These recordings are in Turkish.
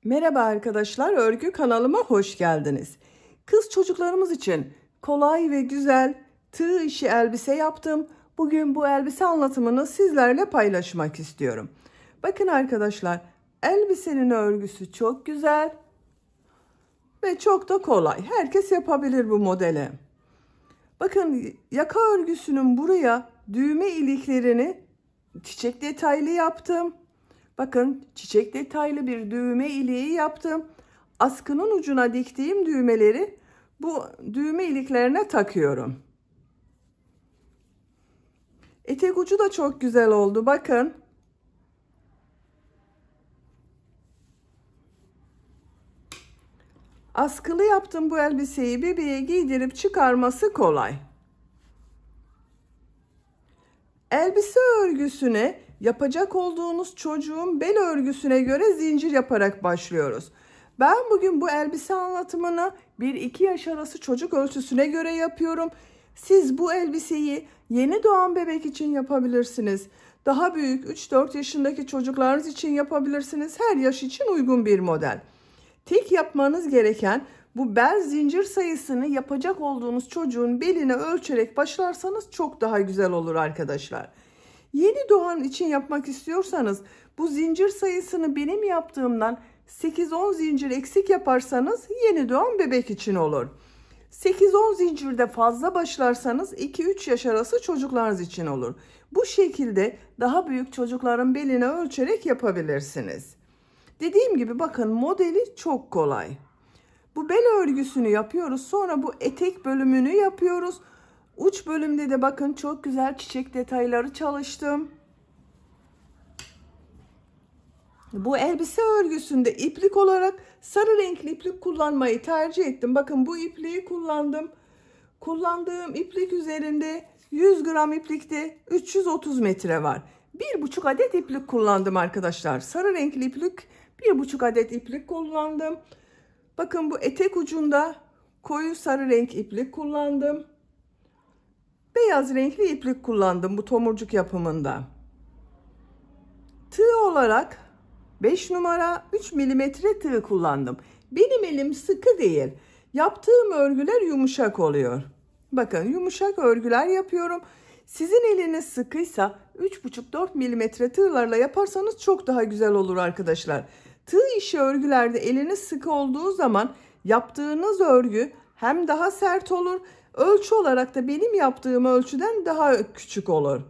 Merhaba arkadaşlar, örgü kanalıma hoş geldiniz. Kız çocuklarımız için kolay ve güzel tığ işi elbise yaptım. Bugün bu elbise anlatımını sizlerle paylaşmak istiyorum. Bakın arkadaşlar, elbisenin örgüsü çok güzel ve çok da kolay. Herkes yapabilir bu modeli. Bakın yaka örgüsünün buraya düğme iliklerini çiçek detaylı yaptım. Bakın çiçek detaylı bir düğme iliği yaptım. Askının ucuna diktiğim düğmeleri bu düğme iliklerine takıyorum. Etek ucu da çok güzel oldu. Bakın. Askılı yaptım bu elbiseyi. Bebeğe giydirip çıkarması kolay. Elbise örgüsüne yapacak olduğunuz çocuğun bel örgüsüne göre zincir yaparak başlıyoruz. Ben bugün bu elbise anlatımını 1-2 yaş arası çocuk ölçüsüne göre yapıyorum. Siz bu elbiseyi yeni doğan bebek için yapabilirsiniz. Daha büyük 3-4 yaşındaki çocuklarınız için yapabilirsiniz. Her yaş için uygun bir model. Tek yapmanız gereken bu bel zincir sayısını yapacak olduğunuz çocuğun beline ölçerek başlarsanız çok daha güzel olur arkadaşlar. Yeni doğan için yapmak istiyorsanız bu zincir sayısını benim yaptığımdan 8-10 zincir eksik yaparsanız yeni doğan bebek için olur. 8-10 zincirde fazla başlarsanız 2-3 yaş arası çocuklarınız için olur. Bu şekilde daha büyük çocukların beline ölçerek yapabilirsiniz. Dediğim gibi bakın modeli çok kolay. Bu bel örgüsünü yapıyoruz. Sonra bu etek bölümünü yapıyoruz. Uç bölümde de bakın çok güzel çiçek detayları çalıştım. Bu elbise örgüsünde iplik olarak sarı renkli iplik kullanmayı tercih ettim. Bakın bu ipliği kullandım. Kullandığım iplik üzerinde 100 gram iplikte 330 metre var. 1,5 adet iplik kullandım arkadaşlar. Sarı renkli iplik 1,5 adet iplik kullandım. Bakın bu etek ucunda koyu sarı renk iplik kullandım. Beyaz renkli iplik kullandım bu tomurcuk yapımında. Tığ olarak 5 numara 3 milimetre tığ kullandım. Benim elim sıkı değil. Yaptığım örgüler yumuşak oluyor. Bakın yumuşak örgüler yapıyorum. Sizin eliniz sıkıysa 3,5-4 milimetre tığlarla yaparsanız çok daha güzel olur arkadaşlar. Tığ işi örgülerde eliniz sıkı olduğu zaman yaptığınız örgü hem daha sert olur. Ölçü olarak da benim yaptığım ölçüden daha küçük olur.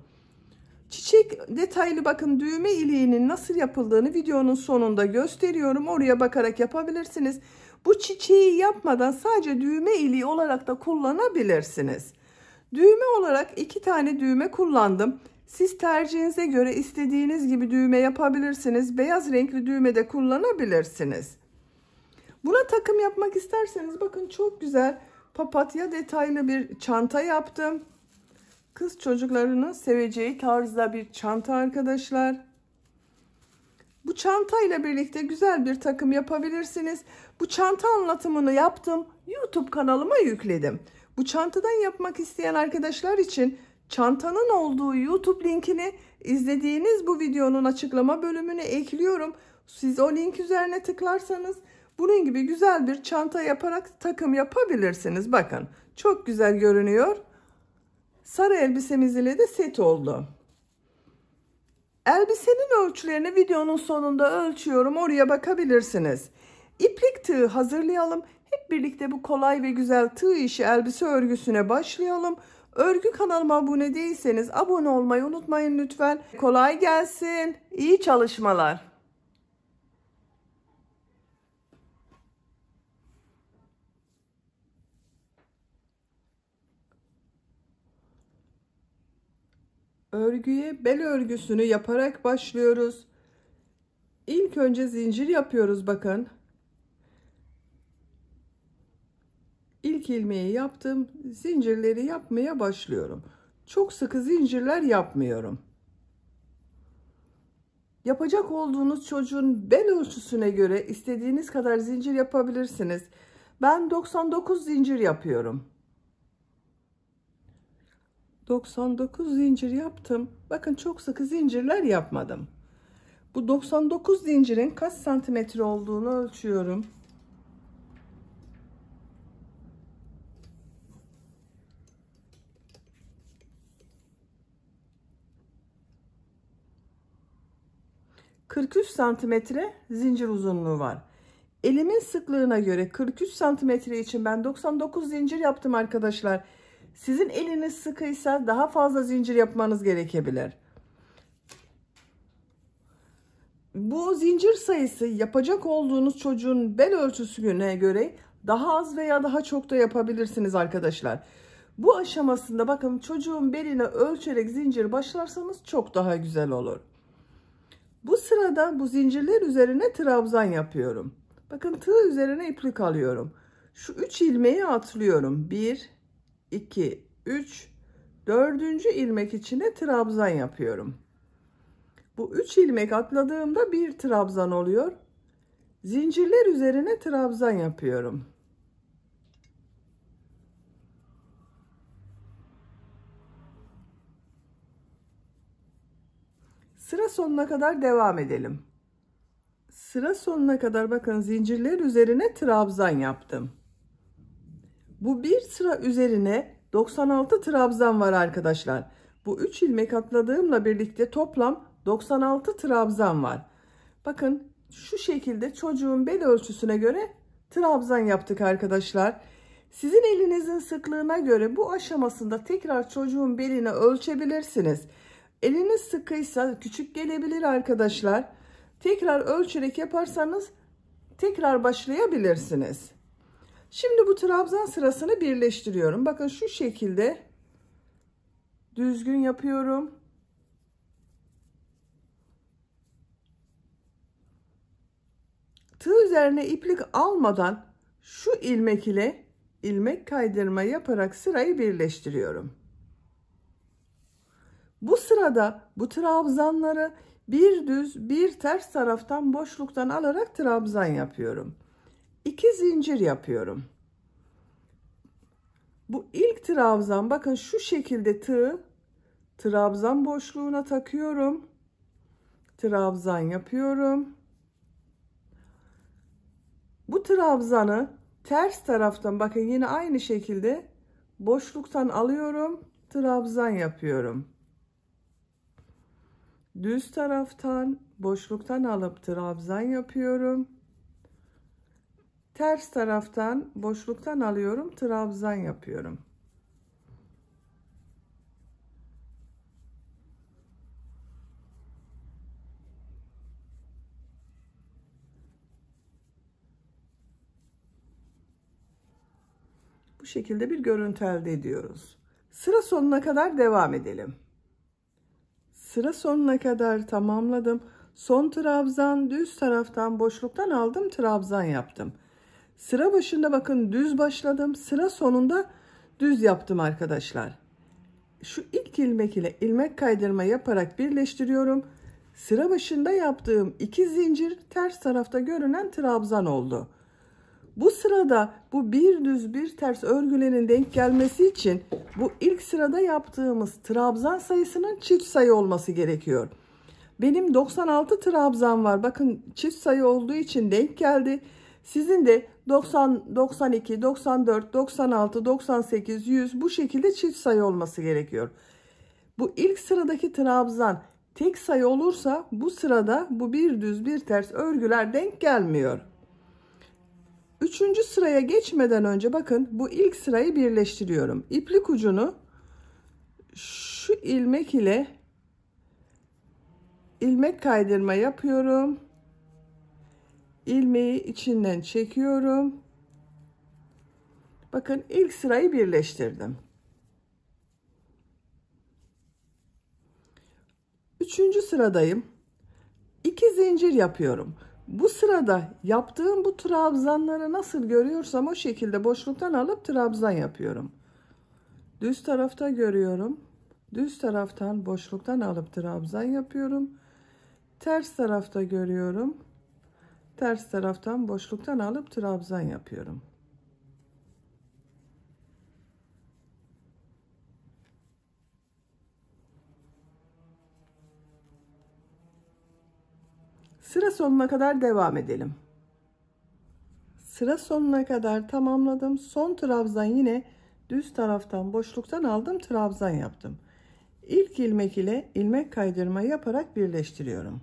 Çiçek detaylı bakın düğme iliğinin nasıl yapıldığını videonun sonunda gösteriyorum. Oraya bakarak yapabilirsiniz. Bu çiçeği yapmadan sadece düğme iliği olarak da kullanabilirsiniz. Düğme olarak 2 tane düğme kullandım. Siz tercihinize göre istediğiniz gibi düğme yapabilirsiniz. Beyaz renkli düğme de kullanabilirsiniz. Buna takım yapmak isterseniz bakın çok güzel papatya detaylı bir çanta yaptım. Kız çocuklarının seveceği tarzda bir çanta arkadaşlar. Bu çanta ile birlikte güzel bir takım yapabilirsiniz. Bu çanta anlatımını yaptım. YouTube kanalıma yükledim. Bu çantadan yapmak isteyen arkadaşlar için çantanın olduğu YouTube linkini izlediğiniz bu videonun açıklama bölümüne ekliyorum. Siz o link üzerine tıklarsanız bunun gibi güzel bir çanta yaparak takım yapabilirsiniz. Bakın çok güzel görünüyor. Sarı elbisemiz ile de set oldu. Elbisenin ölçülerini videonun sonunda ölçüyorum. Oraya bakabilirsiniz. İplik tığ hazırlayalım. Hep birlikte bu kolay ve güzel tığ işi elbise örgüsüne başlayalım. Örgü kanalıma abone değilseniz abone olmayı unutmayın lütfen. Kolay gelsin. İyi çalışmalar. Örgüye bel örgüsünü yaparak başlıyoruz. İlk önce zincir yapıyoruz bakın. İlk ilmeği yaptım. Zincirleri yapmaya başlıyorum. Çok sıkı zincirler yapmıyorum. Yapacak olduğunuz çocuğun bel ölçüsüne göre istediğiniz kadar zincir yapabilirsiniz. Ben 99 zincir yapıyorum. 99 zincir yaptım. Bakın çok sıkı zincirler yapmadım. Bu 99 zincirin kaç santimetre olduğunu ölçüyorum. ...43 santimetre zincir uzunluğu var. Elimin sıklığına göre 43 santimetre için ben 99 zincir yaptım arkadaşlar. Sizin eliniz sıkıysa daha fazla zincir yapmanız gerekebilir. Bu zincir sayısı yapacak olduğunuz çocuğun bel ölçüsüne göre daha az veya daha çok da yapabilirsiniz arkadaşlar. Bu aşamasında bakın çocuğun beline ölçerek zincir başlarsanız çok daha güzel olur. Bu sırada bu zincirler üzerine trabzan yapıyorum. Bakın tığ üzerine iplik alıyorum. Şu 3 ilmeği atlıyorum. 1, 2, 3, 4. ilmek içine trabzan yapıyorum. Bu 3 ilmek atladığımda bir trabzan oluyor. Zincirler üzerine trabzan yapıyorum. Sıra sonuna kadar devam edelim. Sıra sonuna kadar bakın zincirler üzerine trabzan yaptım. Bu bir sıra üzerine 96 trabzan var arkadaşlar. Bu 3 ilmek atladığımla birlikte toplam 96 trabzan var. Bakın şu şekilde çocuğun bel ölçüsüne göre trabzan yaptık arkadaşlar. Sizin elinizin sıklığına göre bu aşamasında tekrar çocuğun belini ölçebilirsiniz. Eliniz sıkıysa küçük gelebilir arkadaşlar. Tekrar ölçerek yaparsanız tekrar başlayabilirsiniz. Şimdi bu trabzan sırasını birleştiriyorum. Bakın şu şekilde düzgün yapıyorum. Tığ üzerine iplik almadan şu ilmek ile ilmek kaydırma yaparak sırayı birleştiriyorum. Bu sırada bu trabzanları bir düz bir ters taraftan boşluktan alarak trabzan yapıyorum. 2 zincir yapıyorum. Bu ilk trabzan bakın şu şekilde tığ trabzan boşluğuna takıyorum. Trabzan yapıyorum. Bu trabzanı ters taraftan bakın yine aynı şekilde boşluktan alıyorum. Trabzan yapıyorum. Düz taraftan boşluktan alıp trabzan yapıyorum. Ters taraftan boşluktan alıyorum, trabzan yapıyorum. Bu şekilde bir görüntü elde ediyoruz. Sıra sonuna kadar devam edelim. Sıra sonuna kadar tamamladım. Son trabzan düz taraftan boşluktan aldım, trabzan yaptım. Sıra başında bakın düz başladım. Sıra sonunda düz yaptım arkadaşlar. Şu ilk ilmek ile ilmek kaydırma yaparak birleştiriyorum. Sıra başında yaptığım 2 zincir ters tarafta görünen trabzan oldu. Bu sırada bu bir düz bir ters örgülerin denk gelmesi için bu ilk sırada yaptığımız trabzan sayısının çift sayı olması gerekiyor. Benim 96 trabzan var. Bakın çift sayı olduğu için denk geldi. Sizin de 90, 92, 94, 96, 98, 100 bu şekilde çift sayı olması gerekiyor. Bu ilk sıradaki trabzan tek sayı olursa bu sırada bu bir düz bir ters örgüler denk gelmiyor. Üçüncü sıraya geçmeden önce bakın bu ilk sırayı birleştiriyorum. İplik ucunu şu ilmek ile ilmek kaydırma yapıyorum. İlmeği içinden çekiyorum. Bakın ilk sırayı birleştirdim. Üçüncü sıradayım. 2 zincir yapıyorum. Bu sırada yaptığım bu trabzanları nasıl görüyorsam o şekilde boşluktan alıp trabzan yapıyorum. Düz tarafta görüyorum. Düz taraftan boşluktan alıp trabzan yapıyorum. Ters tarafta görüyorum. Ters taraftan boşluktan alıp trabzan yapıyorum. Sıra sonuna kadar devam edelim. Sıra sonuna kadar tamamladım. Son trabzan yine düz taraftan boşluktan aldım, trabzan yaptım. İlk ilmek ile ilmek kaydırma yaparak birleştiriyorum.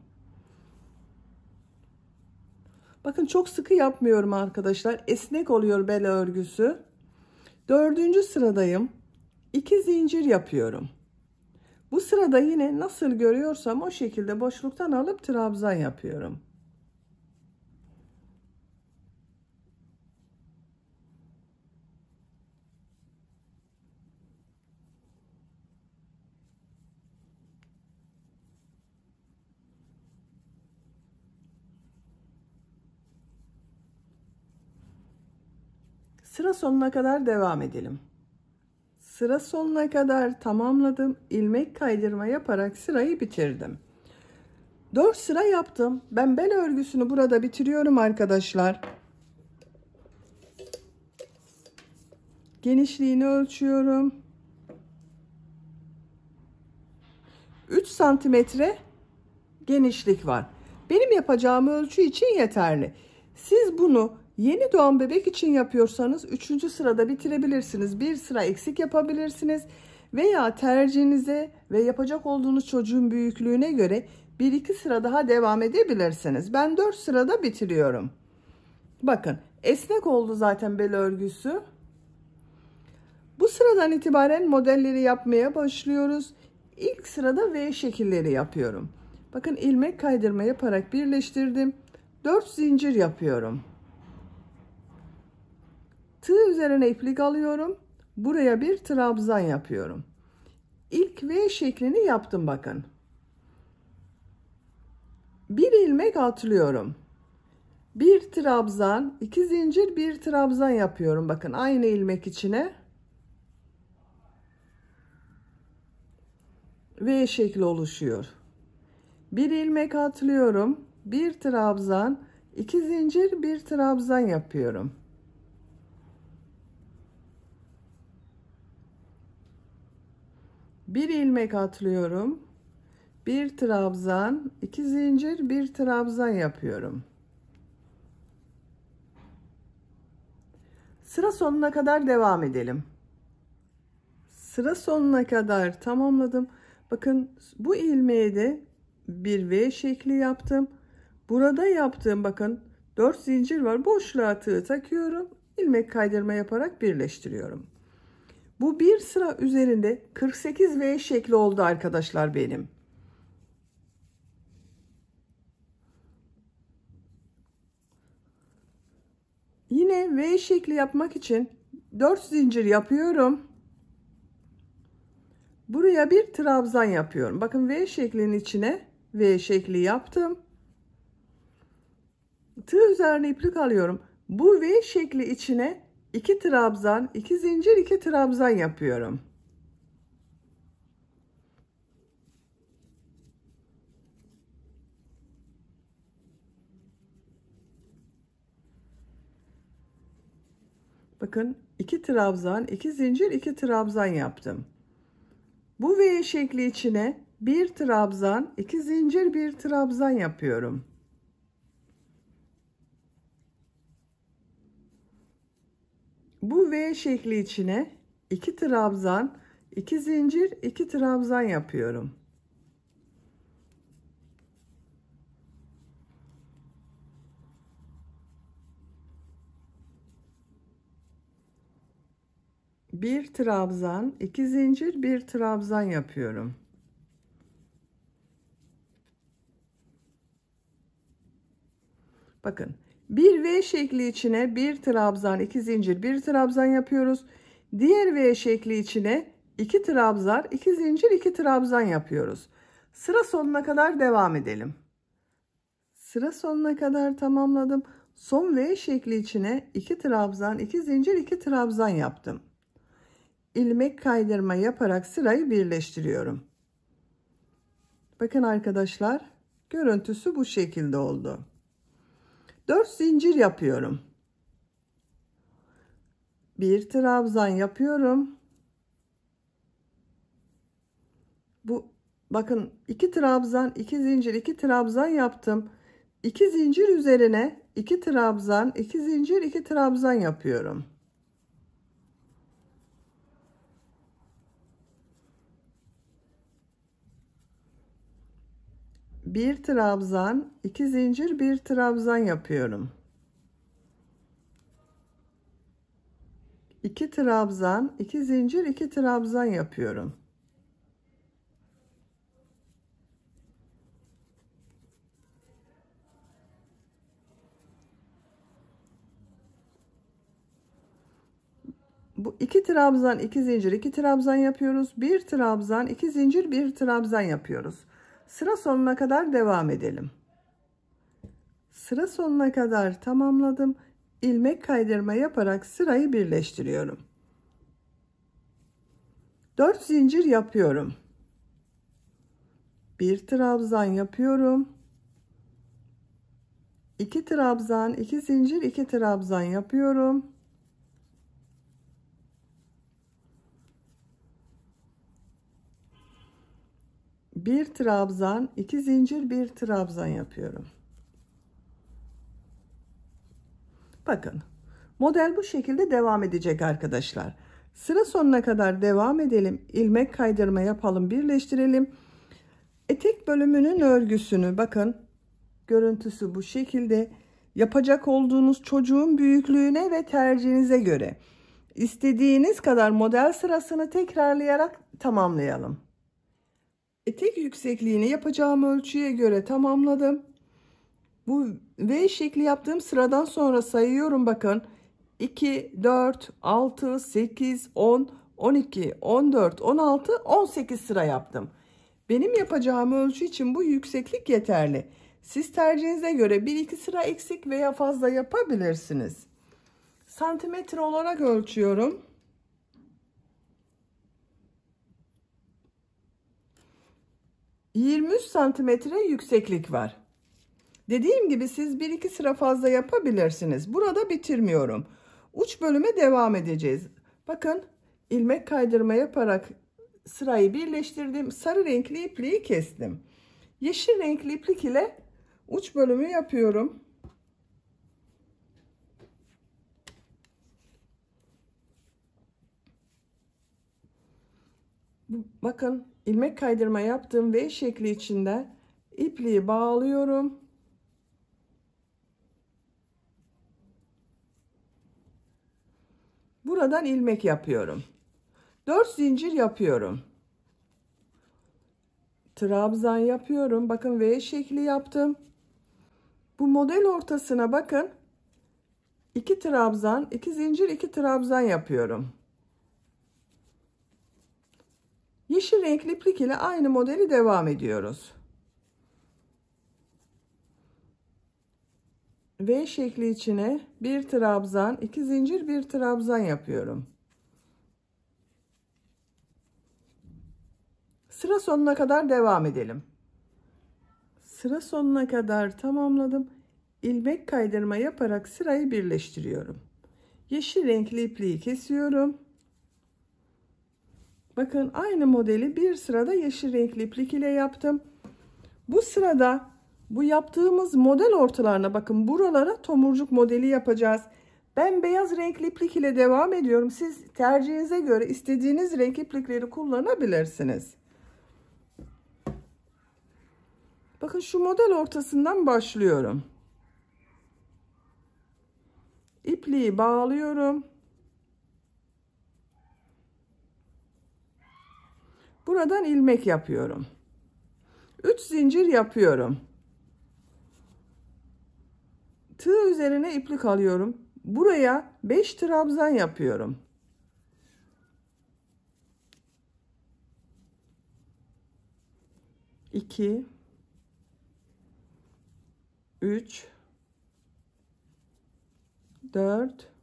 Bakın çok sıkı yapmıyorum arkadaşlar. Esnek oluyor bel örgüsü. 4. sıradayım. 2 zincir yapıyorum. Bu sırada yine nasıl görüyorsam o şekilde boşluktan alıp trabzan yapıyorum. Sıra sonuna kadar devam edelim. Sıra sonuna kadar tamamladım. İlmek kaydırma yaparak sırayı bitirdim. 4 sıra yaptım. Ben bel örgüsünü burada bitiriyorum arkadaşlar. Genişliğini ölçüyorum. 3 santimetre genişlik var. Benim yapacağım ölçü için yeterli. Siz bunu yeni doğan bebek için yapıyorsanız 3. sırada bitirebilirsiniz. Bir sıra eksik yapabilirsiniz. Veya tercihinize ve yapacak olduğunuz çocuğun büyüklüğüne göre 1-2 sıra daha devam edebilirsiniz. Ben 4 sırada bitiriyorum. Bakın esnek oldu zaten bel örgüsü. Bu sıradan itibaren modelleri yapmaya başlıyoruz. İlk sırada V şekilleri yapıyorum. Bakın ilmek kaydırma yaparak birleştirdim. 4 zincir yapıyorum. Tığ üzerine iplik alıyorum. Buraya bir trabzan yapıyorum. İlk V şeklini yaptım bakın. Bir ilmek atlıyorum. Bir trabzan, 2 zincir, bir trabzan yapıyorum. Bakın aynı ilmek içine. V şekli oluşuyor. Bir ilmek atlıyorum. Bir trabzan, 2 zincir, bir trabzan yapıyorum. Bir ilmek atlıyorum. Bir trabzan, 2 zincir, bir trabzan yapıyorum. Sıra sonuna kadar devam edelim. Sıra sonuna kadar tamamladım. Bakın bu ilmeğe de bir V şekli yaptım. Burada yaptığım bakın 4 zincir var. Boşluğa tığ takıyorum. İlmek kaydırma yaparak birleştiriyorum. Bu bir sıra üzerinde 48 V şekli oldu arkadaşlar benim. Yine V şekli yapmak için 4 zincir yapıyorum. Buraya bir trabzan yapıyorum. Bakın V şeklinin içine V şekli yaptım. Tığ üzerine iplik alıyorum. Bu V şekli içine 2 trabzan, 2 zincir, 2 trabzan yapıyorum. Bakın 2 trabzan, 2 zincir, 2 trabzan yaptım. Bu V şekli içine bir trabzan, 2 zincir, bir trabzan yapıyorum. Bu V şekli içine 2 trabzan, 2 zincir, 2 trabzan yapıyorum. Bir trabzan, 2 zincir, bir trabzan yapıyorum. Bakın bir V şekli içine bir trabzan, 2 zincir, bir trabzan yapıyoruz. Diğer V şekli içine 2 trabzan, 2 zincir, 2 trabzan yapıyoruz. Sıra sonuna kadar devam edelim. Sıra sonuna kadar tamamladım. Son V şekli içine 2 trabzan, 2 zincir, 2 trabzan yaptım. İlmek kaydırma yaparak sırayı birleştiriyorum. Bakın arkadaşlar, görüntüsü bu şekilde oldu. 4 zincir yapıyorum. Bir trabzan yapıyorum. Bu bakın 2 trabzan, 2 zincir, 2 trabzan yaptım. 2 zincir üzerine 2 trabzan, 2 zincir, 2 trabzan yapıyorum. Bir trabzan, 2 zincir, 1 trabzan yapıyorum. 2 trabzan, 2 zincir, 2 trabzan yapıyorum. Bu 2 trabzan, 2 zincir, 2 trabzan yapıyoruz. 1 trabzan, 2 zincir, 1 trabzan yapıyoruz. Sıra sonuna kadar devam edelim. Sıra sonuna kadar tamamladım. İlmek kaydırma yaparak sırayı birleştiriyorum. 4 zincir yapıyorum. 1 trabzan yapıyorum. 2 trabzan, 2 zincir, 2 trabzan yapıyorum. Bir trabzan, 2 zincir, 1 trabzan yapıyorum. Bakın, model bu şekilde devam edecek arkadaşlar. Sıra sonuna kadar devam edelim. İlmek kaydırma yapalım, birleştirelim. Etek bölümünün örgüsünü bakın, görüntüsü bu şekilde. Yapacak olduğunuz çocuğun büyüklüğüne ve tercihinize göre istediğiniz kadar model sırasını tekrarlayarak tamamlayalım. Etek yüksekliğini yapacağım ölçüye göre tamamladım. Bu V şekli yaptığım sıradan sonra sayıyorum bakın. 2, 4, 6, 8, 10, 12, 14, 16, 18 sıra yaptım. Benim yapacağım ölçü için bu yükseklik yeterli. Siz tercihinize göre 1-2 sıra eksik veya fazla yapabilirsiniz. Santimetre olarak ölçüyorum. ...23 santimetre yükseklik var. Dediğim gibi siz 1-2 sıra fazla yapabilirsiniz. Burada bitirmiyorum. Uç bölüme devam edeceğiz. Bakın, ilmek kaydırma yaparak sırayı birleştirdim. Sarı renkli ipliği kestim. Yeşil renkli iplik ile uç bölümü yapıyorum. Bakın, ilmek kaydırma yaptığım V şekli içinde ipliği bağlıyorum. Buradan ilmek yapıyorum. 4 zincir yapıyorum. Trabzan yapıyorum. Bakın, V şekli yaptım. Bu model ortasına bakın. 2 trabzan, 2 zincir, 2 trabzan yapıyorum. Yeşil renkli iplik ile aynı modeli devam ediyoruz. V şekli içine 1 trabzan, 2 zincir, 1 trabzan yapıyorum. Sıra sonuna kadar devam edelim. Sıra sonuna kadar tamamladım. İlmek kaydırma yaparak sırayı birleştiriyorum. Yeşil renkli ipliği kesiyorum. Bakın, aynı modeli bir sırada yeşil renkli iplik ile yaptım. Bu sırada bu yaptığımız model ortalarına bakın, buralara tomurcuk modeli yapacağız. Ben beyaz renkli iplik ile devam ediyorum. Siz tercihinize göre istediğiniz renk iplikleri kullanabilirsiniz. Bakın, şu model ortasından başlıyorum. İpliği bağlıyorum. Buradan ilmek yapıyorum. 3 zincir yapıyorum. Tığ üzerine iplik alıyorum. Buraya 5 trabzan yapıyorum. 2, 3, 4,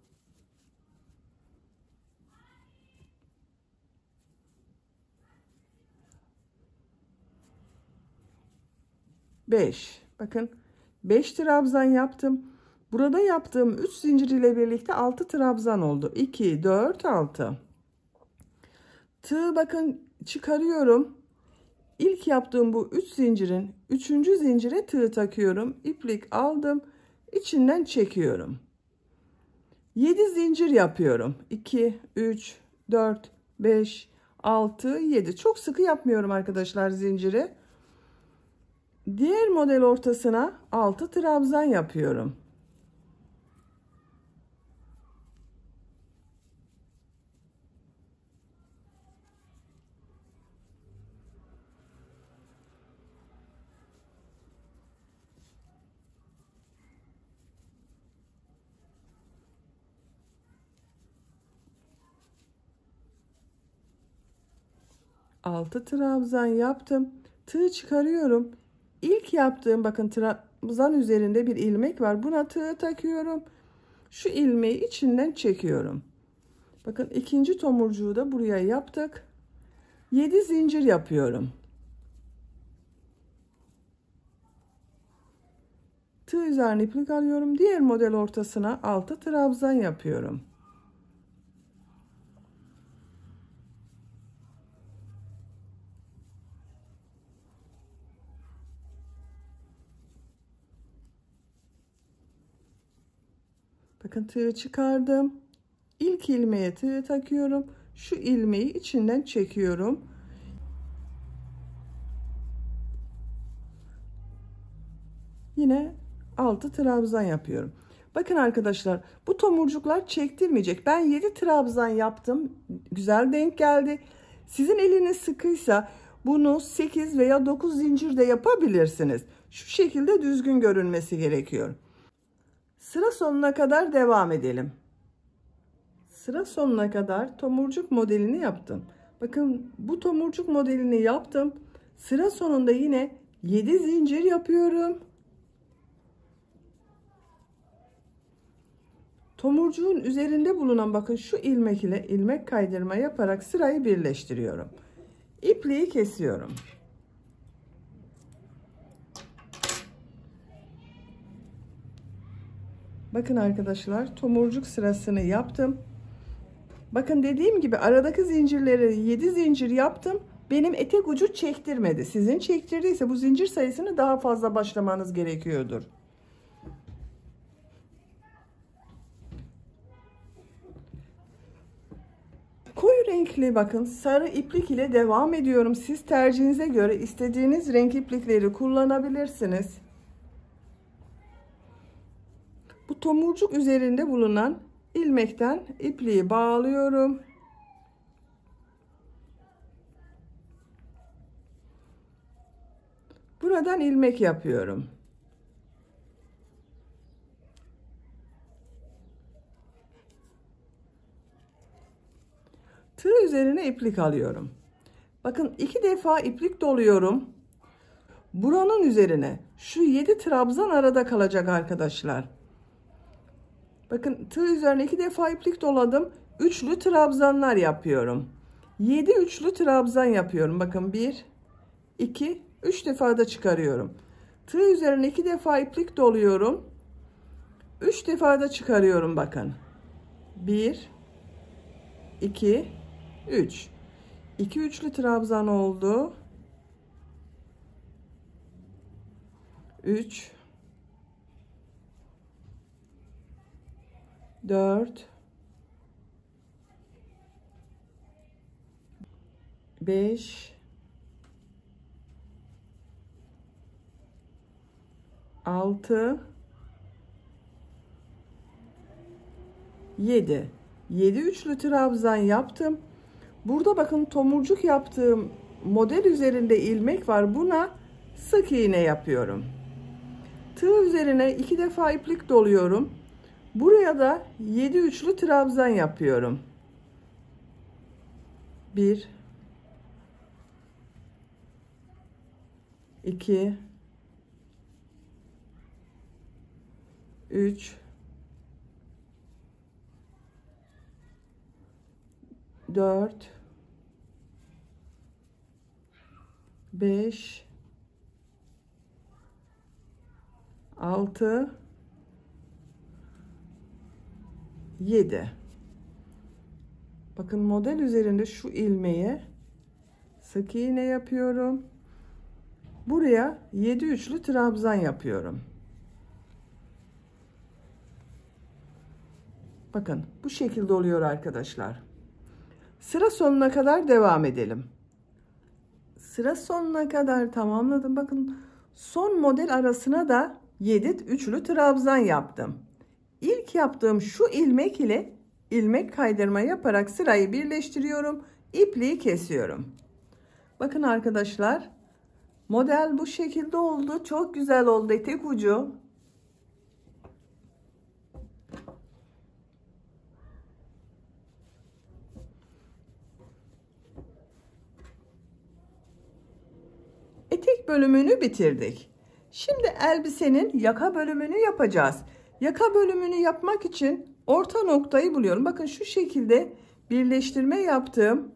5. Bakın, 5 trabzan yaptım. Burada yaptığım 3 zincir ile birlikte 6 trabzan oldu. 2, 4, 6. Tığı bakın çıkarıyorum. İlk yaptığım bu 3 zincirin 3. zincire tığ takıyorum. İplik aldım. İçinden çekiyorum. 7 zincir yapıyorum. 2, 3, 4, 5, 6, 7. Çok sıkı yapmıyorum arkadaşlar zinciri. Diğer model ortasına 6 trabzan yapıyorum. Altı trabzan yaptım. Tığ çıkarıyorum. İlk yaptığım, bakın, trabzan üzerinde bir ilmek var. Buna tığ takıyorum. Şu ilmeği içinden çekiyorum. Bakın ikinci tomurcuğu da buraya yaptık. 7 zincir yapıyorum. Tığ üzerine iplik alıyorum. Diğer model ortasına 6 trabzan yapıyorum. Bakın tığ çıkardım. İlk ilmeğe tığ takıyorum. Şu ilmeği içinden çekiyorum. Yine 6 trabzan yapıyorum. Bakın arkadaşlar, bu tomurcuklar çektirmeyecek. Ben 7 trabzan yaptım. Güzel denk geldi. Sizin eliniz sıkıysa bunu 8 veya 9 zincir de yapabilirsiniz. Şu şekilde düzgün görünmesi gerekiyor. Sıra sonuna kadar devam edelim. Sıra sonuna kadar tomurcuk modelini yaptım. Bakın bu tomurcuk modelini yaptım. Sıra sonunda yine 7 zincir yapıyorum. Tomurcuğun üzerinde bulunan, bakın, şu ilmek ile ilmek kaydırma yaparak sırayı birleştiriyorum. İpliği kesiyorum. Bakın arkadaşlar, tomurcuk sırasını yaptım. Bakın dediğim gibi aradaki zincirleri 7 zincir yaptım. Benim etek ucu çektirmedi. Sizin çektirdiyse bu zincir sayısını daha fazla başlamanız gerekiyordur. Koyu renkli, bakın, sarı iplik ile devam ediyorum. Siz tercihinize göre istediğiniz renk iplikleri kullanabilirsiniz. Bu tomurcuk üzerinde bulunan ilmekten ipliği bağlıyorum. Buradan ilmek yapıyorum. Tığ üzerine iplik alıyorum. Bakın 2 defa iplik doluyorum. Buranın üzerine şu 7 trabzan arada kalacak arkadaşlar. Bakın tığ üzerine 2 defa iplik doladım. Üçlü trabzanlar yapıyorum. 7 üçlü trabzan yapıyorum. Bakın 1, 2, 3 defa da çıkarıyorum. Tığ üzerine 2 defa iplik doluyorum. 3 defa da çıkarıyorum, bakın. 1, 2, 3. 2 üçlü trabzan oldu. 3, 4, 5, 6, 7. 7 üçlü trabzan yaptım. Burada bakın tomurcuk yaptığım model üzerinde ilmek var. Buna sık iğne yapıyorum. Tığ üzerine 2 defa iplik doluyorum. Buraya da 7 üçlü trabzan yapıyorum. 1, 2, 3, 4, 5, 6, 7. Bakın model üzerinde şu ilmeğe sık iğne yapıyorum. Buraya 7 üçlü trabzan yapıyorum. Bakın bu şekilde oluyor arkadaşlar. Sıra sonuna kadar devam edelim. Sıra sonuna kadar tamamladım. Bakın son model arasına da 7 üçlü trabzan yaptım. İlk yaptığım şu ilmek ile ilmek kaydırma yaparak sırayı birleştiriyorum. İpliği kesiyorum. Bakın arkadaşlar, model bu şekilde oldu. Çok güzel oldu etek ucu. Etek bölümünü bitirdik. Şimdi elbisenin yaka bölümünü yapacağız. Yaka bölümünü yapmak için orta noktayı buluyorum. Bakın şu şekilde birleştirme yaptığım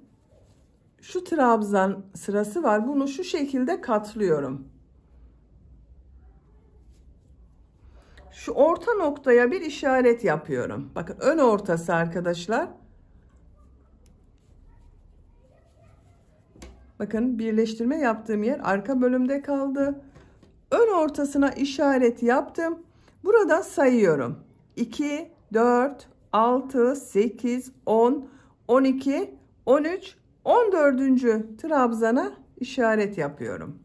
şu trabzan sırası var. Bunu şu şekilde katlıyorum. Şu orta noktaya bir işaret yapıyorum. Bakın ön ortası arkadaşlar. Bakın birleştirme yaptığım yer arka bölümde kaldı. Ön ortasına işaret yaptım. Burada sayıyorum. 2, 4, 6, 8, 10, 12, 13, 14. trabzana işaret yapıyorum.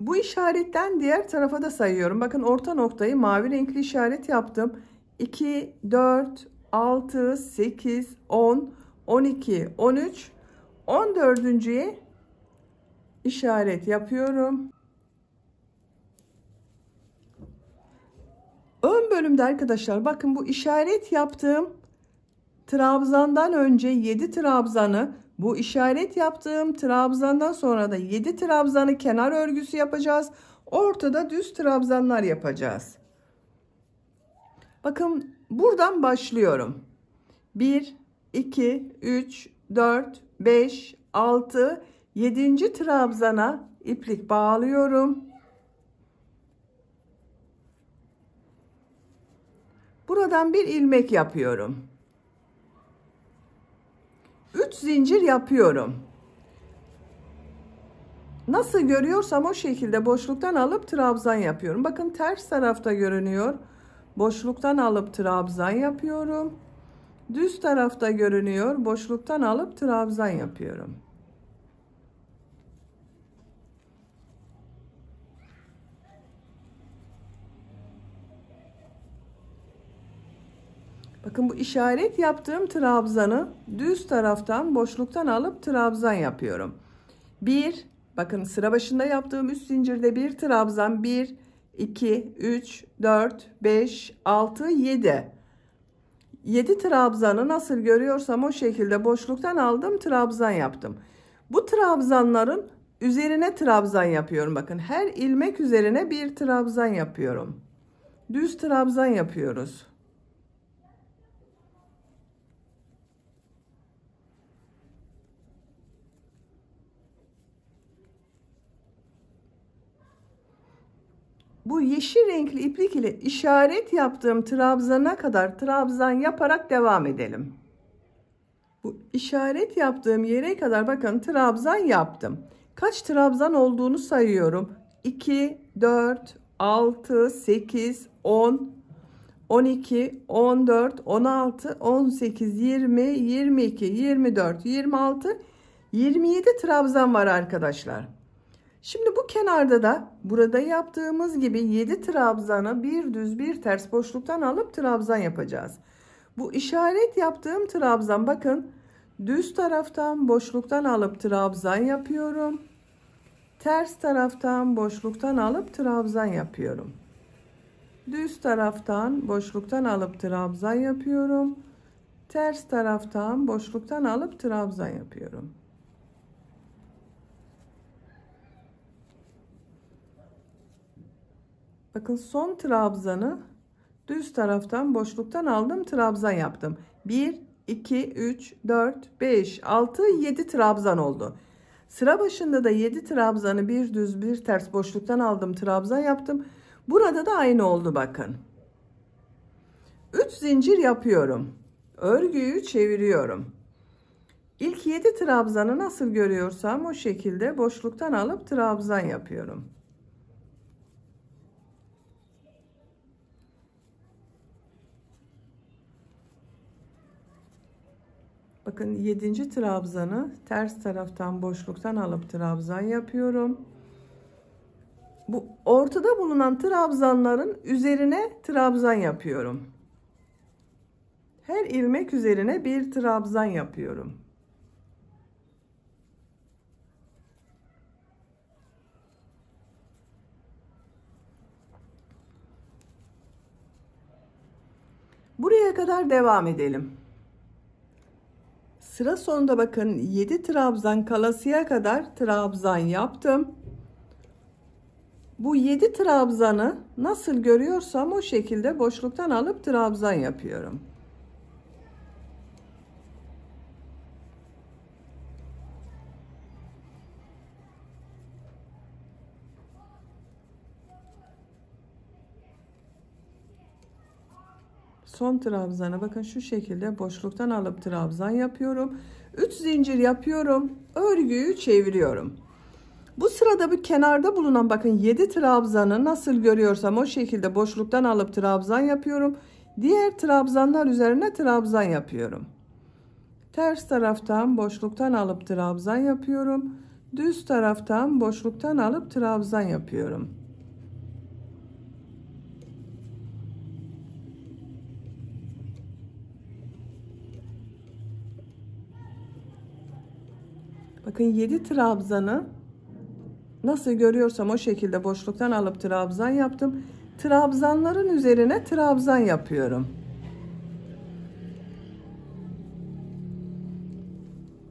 Bu işaretten diğer tarafa da sayıyorum. Bakın orta noktayı mavi renkli işaret yaptım. 2, 4, 6, 8, 10, 12, 13, 14.'ye işaret yapıyorum. Ön bölümde arkadaşlar bakın bu işaret yaptığım trabzandan önce 7 trabzanı, bu işaret yaptığım trabzandan sonra da 7 trabzanı kenar örgüsü yapacağız. Ortada düz trabzanlar yapacağız. Bakın buradan başlıyorum. 1, 2, 3, 4, 5, 6, 7. trabzana iplik bağlıyorum. Buradan bir ilmek yapıyorum. 3 zincir yapıyorum. Nasıl görüyorsam o şekilde boşluktan alıp trabzan yapıyorum. Bakın ters tarafta görünüyor. Boşluktan alıp trabzan yapıyorum. Düz tarafta görünüyor. Boşluktan alıp trabzan yapıyorum. Bakın bu işaret yaptığım trabzanı düz taraftan boşluktan alıp trabzan yapıyorum. 1, bakın sıra başında yaptığım üst zincirde bir trabzan, 1, 2, 3, 4, 5, 6, 7. 7 trabzanı nasıl görüyorsam o şekilde boşluktan aldım, trabzan yaptım. Bu trabzanların üzerine trabzan yapıyorum. Bakın her ilmek üzerine bir trabzan yapıyorum. Düz trabzan yapıyoruz. Bu yeşil renkli iplik ile işaret yaptığım trabzana kadar trabzan yaparak devam edelim. Bu işaret yaptığım yere kadar bakın trabzan yaptım. Kaç trabzan olduğunu sayıyorum. 2, 4, 6, 8, 10, 12, 14, 16, 18, 20, 22, 24, 26, 27 trabzan var arkadaşlar. Şimdi bu kenarda da burada yaptığımız gibi 7 trabzanı bir düz bir ters boşluktan alıp trabzan yapacağız. Bu işaret yaptığım trabzan bakın düz taraftan boşluktan alıp trabzan yapıyorum. Ters taraftan boşluktan alıp trabzan yapıyorum. Düz taraftan boşluktan alıp trabzan yapıyorum. Ters taraftan boşluktan alıp trabzan yapıyorum. Bakın son trabzanı düz taraftan boşluktan aldım, trabzan yaptım. 1, 2, 3, 4, 5, 6, 7 trabzan oldu. Sıra başında da 7 trabzanı bir düz bir ters boşluktan aldım, trabzan yaptım. Burada da aynı oldu bakın. 3 zincir yapıyorum. Örgüyü çeviriyorum. İlk 7 trabzanı nasıl görüyorsam o şekilde boşluktan alıp trabzan yapıyorum. Bakın 7. trabzanı ters taraftan boşluktan alıp trabzan yapıyorum. Bu ortada bulunan trabzanların üzerine trabzan yapıyorum. Her ilmek üzerine bir trabzan yapıyorum. Buraya kadar devam edelim. Sıra sonunda bakın 7 trabzan kalasıya kadar trabzan yaptım. Bu 7 trabzanı nasıl görüyorsam o şekilde boşluktan alıp trabzan yapıyorum. Son trabzanı bakın şu şekilde boşluktan alıp trabzan yapıyorum. 3 zincir yapıyorum. Örgüyü çeviriyorum. Bu sırada bir kenarda bulunan bakın 7 trabzanı nasıl görüyorsam o şekilde boşluktan alıp trabzan yapıyorum. Diğer trabzanlar üzerine trabzan yapıyorum. Ters taraftan boşluktan alıp trabzan yapıyorum. Düz taraftan boşluktan alıp trabzan yapıyorum. Bakın 7 trabzanı nasıl görüyorsam o şekilde boşluktan alıp trabzan yaptım. Trabzanların üzerine trabzan yapıyorum.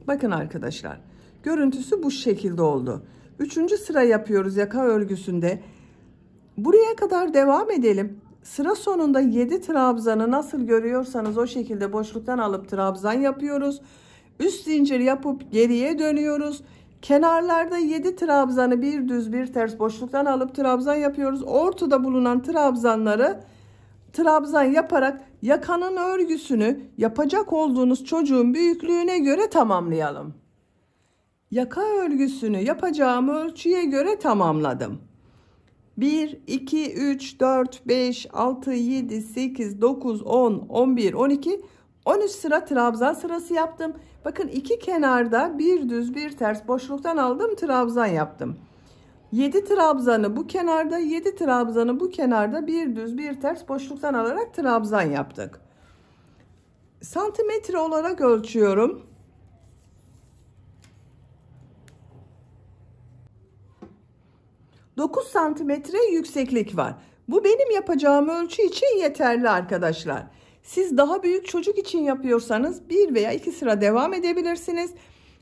Bakın arkadaşlar, görüntüsü bu şekilde oldu. 3. sıra yapıyoruz yaka örgüsünde. Buraya kadar devam edelim. Sıra sonunda 7 trabzanı nasıl görüyorsanız o şekilde boşluktan alıp trabzan yapıyoruz. Üst zincir yapıp geriye dönüyoruz. Kenarlarda 7 trabzanı bir düz bir ters boşluktan alıp trabzan yapıyoruz. Ortada bulunan trabzanları trabzan yaparak yakanın örgüsünü yapacak olduğunuz çocuğun büyüklüğüne göre tamamlayalım. Yaka örgüsünü yapacağım ölçüye göre tamamladım. 1, 2, 3, 4, 5, 6, 7, 8, 9, 10, 11, 12, 13 sıra trabzan sırası yaptım. Bakın iki kenarda bir düz bir ters boşluktan aldım trabzan yaptım. 7 trabzanı bu kenarda, 7 trabzanı bu kenarda bir düz bir ters boşluktan alarak trabzan yaptık. Santimetre olarak ölçüyorum. ...9 santimetre yükseklik var. Bu benim yapacağım ölçü için yeterli arkadaşlar. Siz daha büyük çocuk için yapıyorsanız 1 veya 2 sıra devam edebilirsiniz.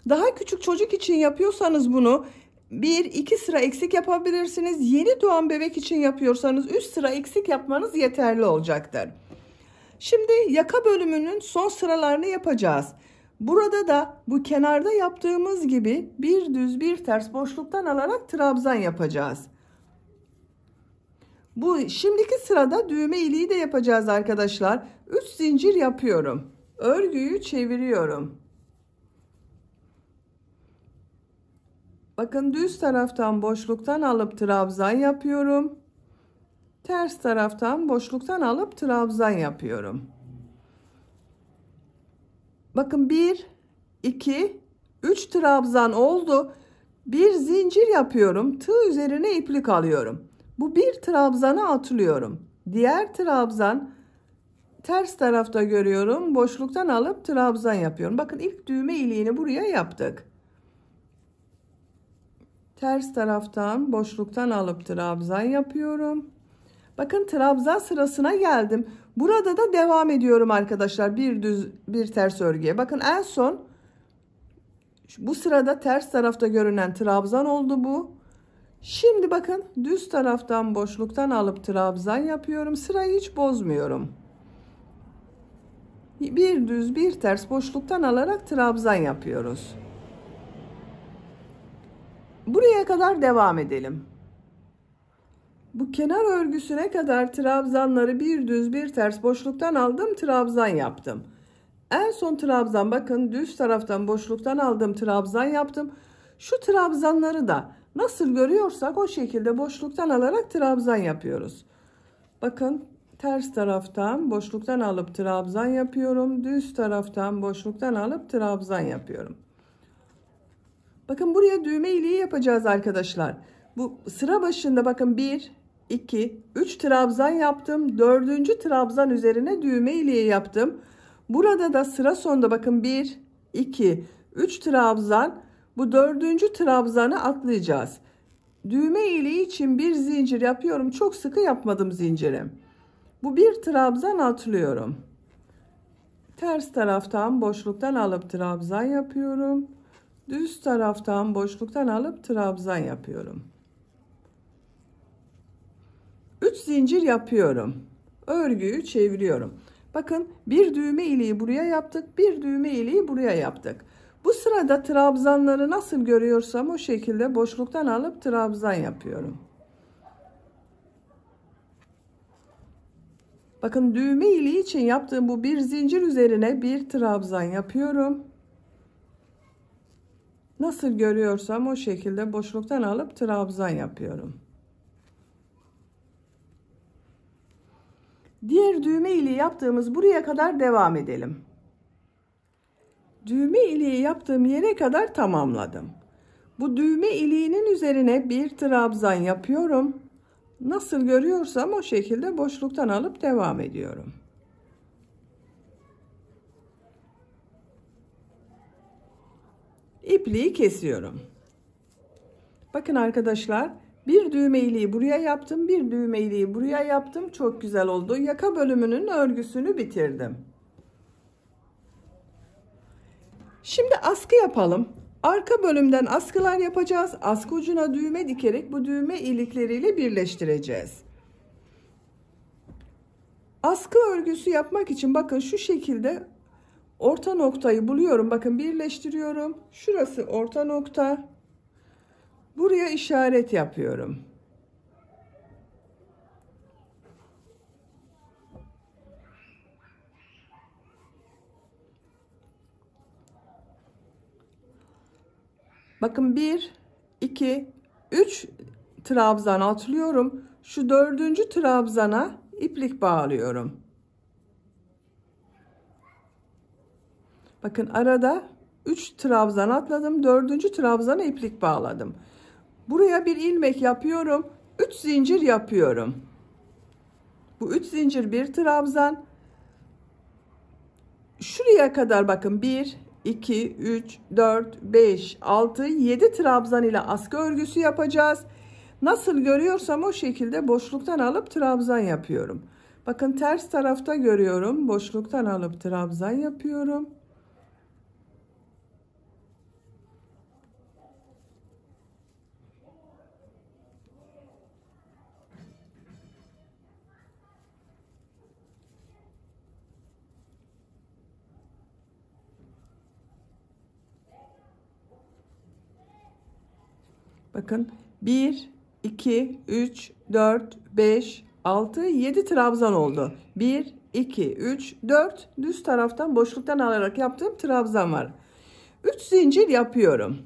Daha küçük çocuk için yapıyorsanız bunu 1-2 sıra eksik yapabilirsiniz. Yeni doğan bebek için yapıyorsanız 3 sıra eksik yapmanız yeterli olacaktır. Şimdi yaka bölümünün son sıralarını yapacağız. Burada da bu kenarda yaptığımız gibi bir düz bir ters boşluktan alarak trabzan yapacağız. Bu şimdiki sırada düğme iliği de yapacağız arkadaşlar. 3 zincir yapıyorum. Örgüyü çeviriyorum. Bakın düz taraftan boşluktan alıp trabzan yapıyorum. Ters taraftan boşluktan alıp trabzan yapıyorum. Bakın 1, 2, 3 trabzan oldu. Bir zincir yapıyorum. Tığ üzerine iplik alıyorum. Bu bir trabzanı atlıyorum. Diğer trabzan ters tarafta görüyorum. Boşluktan alıp trabzan yapıyorum. Bakın ilk düğme iliğini buraya yaptık. Ters taraftan boşluktan alıp trabzan yapıyorum. Bakın trabzan sırasına geldim. Burada da devam ediyorum arkadaşlar. Bir düz bir ters örgüye. Bakın en son bu sırada ters tarafta görünen trabzan oldu bu. Şimdi bakın düz taraftan boşluktan alıp trabzan yapıyorum. Sırayı hiç bozmuyorum. Bir düz bir ters boşluktan alarak trabzan yapıyoruz. Buraya kadar devam edelim. Bu kenar örgüsüne kadar trabzanları bir düz bir ters boşluktan aldım, trabzan yaptım. En son trabzan, bakın düz taraftan boşluktan aldığım trabzan yaptım. Şu trabzanları da nasıl görüyorsak o şekilde boşluktan alarak trabzan yapıyoruz. Bakın ters taraftan boşluktan alıp trabzan yapıyorum. Düz taraftan boşluktan alıp trabzan yapıyorum. Bakın buraya düğme iliği yapacağız arkadaşlar. Bu sıra başında bakın 1, 2, 3 trabzan yaptım. 4. trabzan üzerine düğme iliği yaptım. Burada da sıra sonunda bakın 1, 2, 3 trabzan. Bu 4. trabzanı atlayacağız. Düğme iliği için bir zincir yapıyorum. Çok sıkı yapmadım zincirim. Bu bir trabzan atlıyorum. Ters taraftan boşluktan alıp trabzan yapıyorum. Düz taraftan boşluktan alıp trabzan yapıyorum. 3 zincir yapıyorum. Örgüyü çeviriyorum. Bakın bir düğme iliği buraya yaptık. Bir düğme iliği buraya yaptık. Bu sırada trabzanları nasıl görüyorsam o şekilde boşluktan alıp trabzan yapıyorum. Bakın düğme iliği için yaptığım bu bir zincir üzerine bir trabzan yapıyorum. Nasıl görüyorsam o şekilde boşluktan alıp trabzan yapıyorum. Diğer düğme iliği yaptığımız buraya kadar devam edelim. Düğme iliği yaptığım yere kadar tamamladım. Bu düğme iliğinin üzerine bir trabzan yapıyorum. Nasıl görüyorsam o şekilde boşluktan alıp devam ediyorum. İpliği kesiyorum. Bakın arkadaşlar, bir düğme iliği buraya yaptım, bir düğme iliği buraya yaptım. Çok güzel oldu. Yaka bölümünün örgüsünü bitirdim. Şimdi askı yapalım. Arka bölümden askılar yapacağız. Askı ucuna düğme dikerek bu düğme ilikleriyle birleştireceğiz. Askı örgüsü yapmak için bakın şu şekilde orta noktayı buluyorum. Bakın birleştiriyorum. Şurası orta nokta. Buraya işaret yapıyorum. Bakın 1, 2, 3 trabzan atlıyorum. Şu 4. trabzana iplik bağlıyorum. Bakın arada 3 trabzan atladım. 4. trabzana iplik bağladım. Buraya bir ilmek yapıyorum. 3 zincir yapıyorum. Bu 3 zincir bir trabzan. Şuraya kadar bakın 1, 2, 3, 4, 5, 6, 7 trabzan ile askı örgüsü yapacağız. Nasıl görüyorsam o şekilde boşluktan alıp trabzan yapıyorum. Bakın ters tarafta görüyorum. Boşluktan alıp trabzan yapıyorum. Bakın 1, 2, 3, 4, 5, 6, 7 trabzan oldu. 1, 2, 3, 4 düz taraftan boşluktan alarak yaptığım trabzan var. 3 zincir yapıyorum.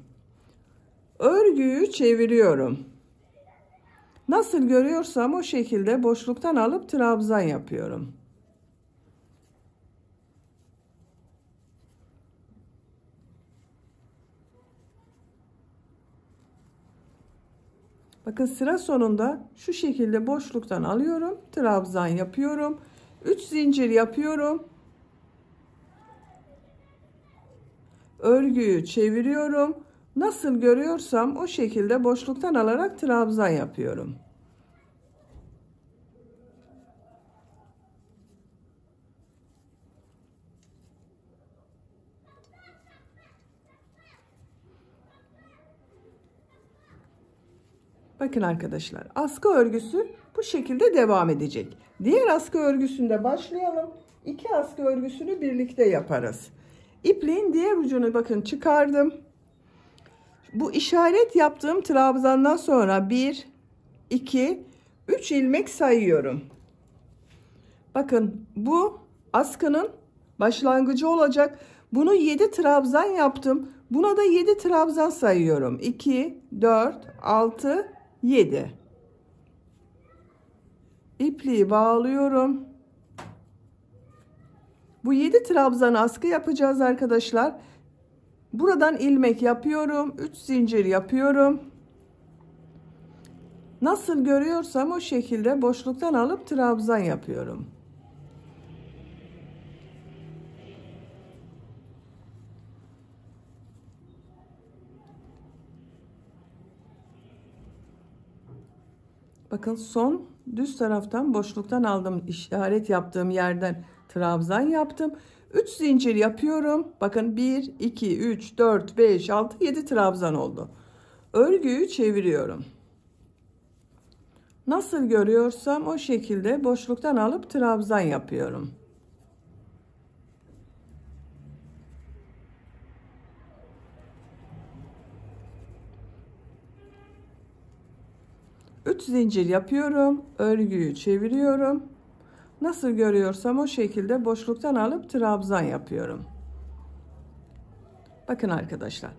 Örgüyü çeviriyorum. Nasıl görüyorsam o şekilde boşluktan alıp trabzan yapıyorum. Bakın sıra sonunda şu şekilde boşluktan alıyorum, trabzan yapıyorum. 3 zincir yapıyorum. Örgüyü çeviriyorum. Nasıl görüyorsam o şekilde boşluktan alarak trabzan yapıyorum. Bakın arkadaşlar, askı örgüsü bu şekilde devam edecek. Diğer askı örgüsünde başlayalım. 2 askı örgüsünü birlikte yaparız. İpliğin diğer ucunu bakın çıkardım. Bu işaret yaptığım trabzandan sonra 1, 2, 3 ilmek sayıyorum. Bakın bu askının başlangıcı olacak. Bunu 7 trabzan yaptım. Buna da 7 trabzan sayıyorum. 2, 4, 6, 7. İpliği bağlıyorum. Bu 7 trabzan askı yapacağız arkadaşlar. Buradan ilmek yapıyorum. 3 zincir yapıyorum. Nasıl görüyorsam o şekilde boşluktan alıp trabzan yapıyorum. Bakın son düz taraftan boşluktan aldım, işaret yaptığım yerden trabzan yaptım. 3 zincir yapıyorum. Bakın 1, 2, 3, 4, 5, 6, 7 trabzan oldu. Örgüyü çeviriyorum. Nasıl görüyorsam o şekilde boşluktan alıp trabzan yapıyorum. Üç zincir yapıyorum. Örgüyü çeviriyorum. Nasıl görüyorsam o şekilde boşluktan alıp trabzan yapıyorum. Bakın arkadaşlar,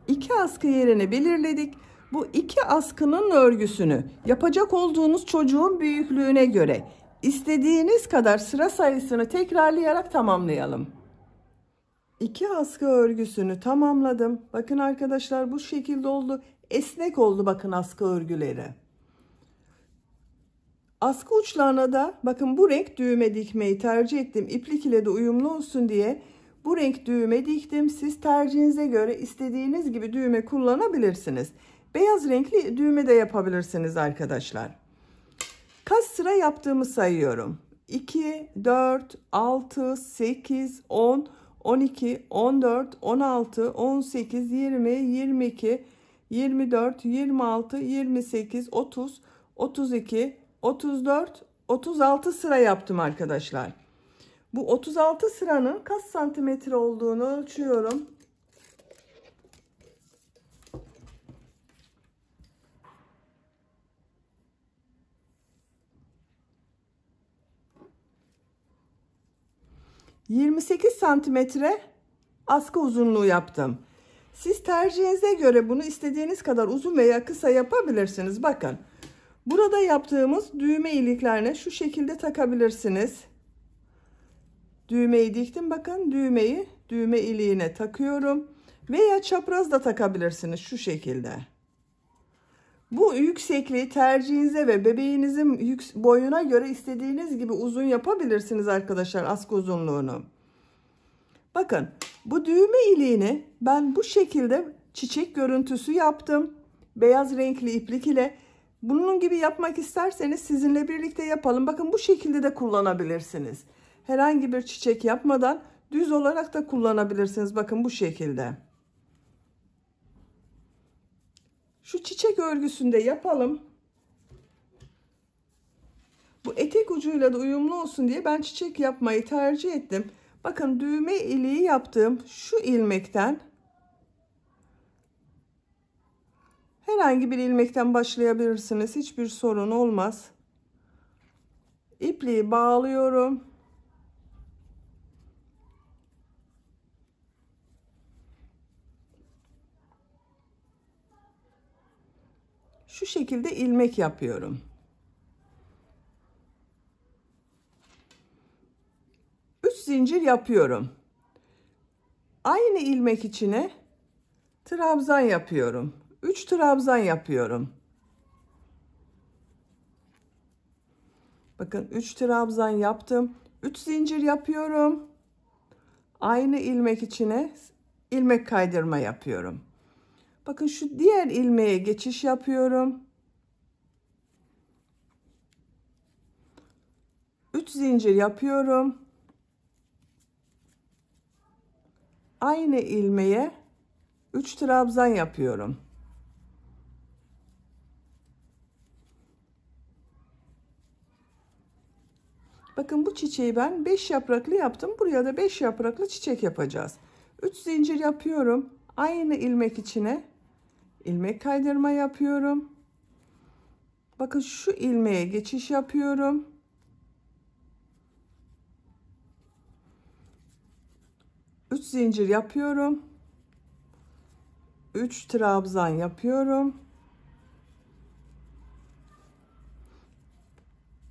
2 askı yerini belirledik. Bu 2 askının örgüsünü yapacak olduğunuz çocuğun büyüklüğüne göre istediğiniz kadar sıra sayısını tekrarlayarak tamamlayalım. 2 askı örgüsünü tamamladım. Bakın arkadaşlar, bu şekilde oldu. Esnek oldu bakın askı örgüleri. Askı uçlarına da bakın bu renk düğme dikmeyi tercih ettim. İplik ile de uyumlu olsun diye bu renk düğme diktim. Siz tercihinize göre istediğiniz gibi düğme kullanabilirsiniz. Beyaz renkli düğme de yapabilirsiniz arkadaşlar. Kaç sıra yaptığımı sayıyorum. 2, 4, 6, 8, 10, 12, 14, 16, 18, 20, 22, 24, 26, 28, 30, 32, 34, 36 sıra yaptım arkadaşlar. Bu 36 sıranın kaç santimetre olduğunu ölçüyorum. ...28 santimetre askı uzunluğu yaptım. Siz tercihinize göre bunu istediğiniz kadar uzun veya kısa yapabilirsiniz. Bakın. Burada yaptığımız düğme iliklerine şu şekilde takabilirsiniz. Düğmeyi diktim. Bakın düğmeyi düğme iliğine takıyorum. Veya çapraz da takabilirsiniz şu şekilde. Bu yüksekliği tercihinize ve bebeğinizin boyuna göre istediğiniz gibi uzun yapabilirsiniz arkadaşlar, askı uzunluğunu. Bakın bu düğme iliğini ben bu şekilde çiçek görüntüsü yaptım. Beyaz renkli iplik ile. Bunun gibi yapmak isterseniz sizinle birlikte yapalım. Bakın bu şekilde de kullanabilirsiniz. Herhangi bir çiçek yapmadan düz olarak da kullanabilirsiniz. Bakın bu şekilde. Şu çiçek örgüsünde yapalım. Bu etek ucuyla da uyumlu olsun diye ben çiçek yapmayı tercih ettim. Bakın düğme iliği yaptığım şu ilmekten, herhangi bir ilmekten başlayabilirsiniz. Hiçbir sorun olmaz. İpliği bağlıyorum. Şu şekilde ilmek yapıyorum. 3 zincir yapıyorum. Aynı ilmek içine trabzan yapıyorum. 3 trabzan yapıyorum. Bakın 3 trabzan yaptım. 3 zincir yapıyorum. Aynı ilmek içine ilmek kaydırma yapıyorum. Bakın şu diğer ilmeğe geçiş yapıyorum. 3 zincir yapıyorum. Aynı ilmeğe 3 trabzan yapıyorum. Bakın bu çiçeği ben 5 yapraklı yaptım. Buraya da 5 yapraklı çiçek yapacağız. 3 zincir yapıyorum. Aynı ilmek içine ilmek kaydırma yapıyorum. Bakın şu ilmeğe geçiş yapıyorum. 3 zincir yapıyorum. 3 trabzan yapıyorum.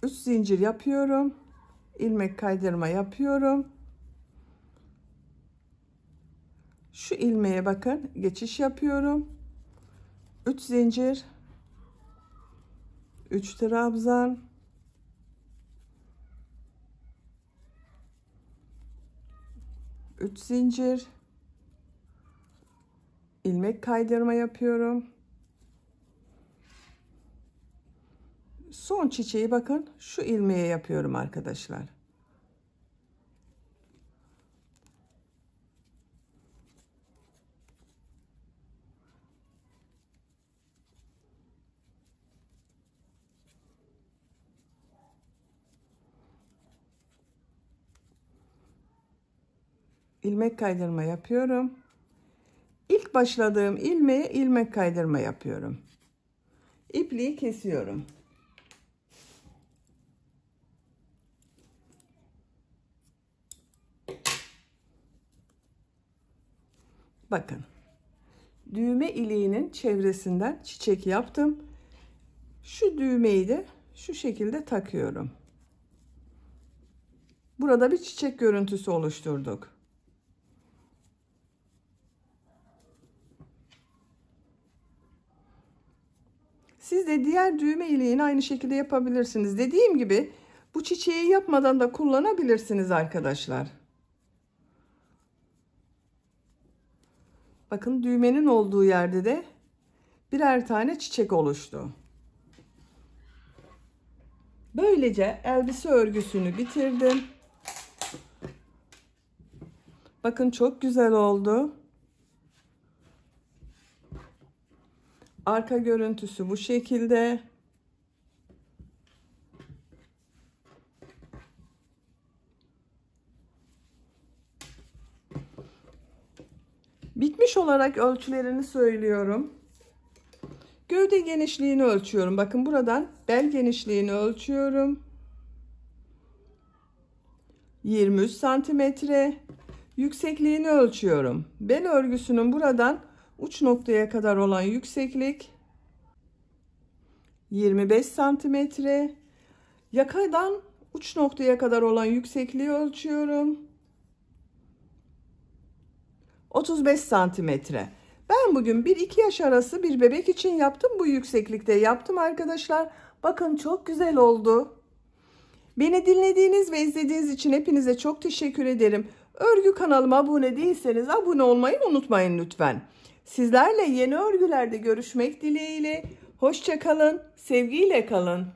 3 zincir yapıyorum. İlmek kaydırma yapıyorum. Şu ilmeğe bakın, geçiş yapıyorum. 3 zincir, 3 trabzan, 3 zincir, ilmek kaydırma yapıyorum. Son çiçeği bakın şu ilmeğe yapıyorum arkadaşlar. İlmek kaydırma yapıyorum. İlk başladığım ilmeğe ilmek kaydırma yapıyorum. İpliği kesiyorum. Bakın. Düğme iliğinin çevresinden çiçek yaptım. Şu düğmeyi de şu şekilde takıyorum. Burada bir çiçek görüntüsü oluşturduk. Siz de diğer düğme iliğini aynı şekilde yapabilirsiniz. Dediğim gibi bu çiçeği yapmadan da kullanabilirsiniz arkadaşlar. Bakın düğmenin olduğu yerde de birer tane çiçek oluştu. Böylece elbise örgüsünü bitirdim. Bakın çok güzel oldu. Arka görüntüsü bu şekilde. Bitmiş olarak ölçülerini söylüyorum. Gövde genişliğini ölçüyorum. Bakın buradan bel genişliğini ölçüyorum. 23 santimetre. Yüksekliğini ölçüyorum. Bel örgüsünün buradan uç noktaya kadar olan yükseklik 25 santimetre. Yakadan uç noktaya kadar olan yüksekliği ölçüyorum. 35 santimetre. Ben bugün 1-2 yaş arası bir bebek için yaptım. Bu yükseklikte yaptım arkadaşlar. Bakın çok güzel oldu. Beni dinlediğiniz ve izlediğiniz için hepinize çok teşekkür ederim. Örgü kanalıma abone değilseniz abone olmayı unutmayın lütfen. Sizlerle yeni örgülerde görüşmek dileğiyle. Hoşça kalın, sevgiyle kalın.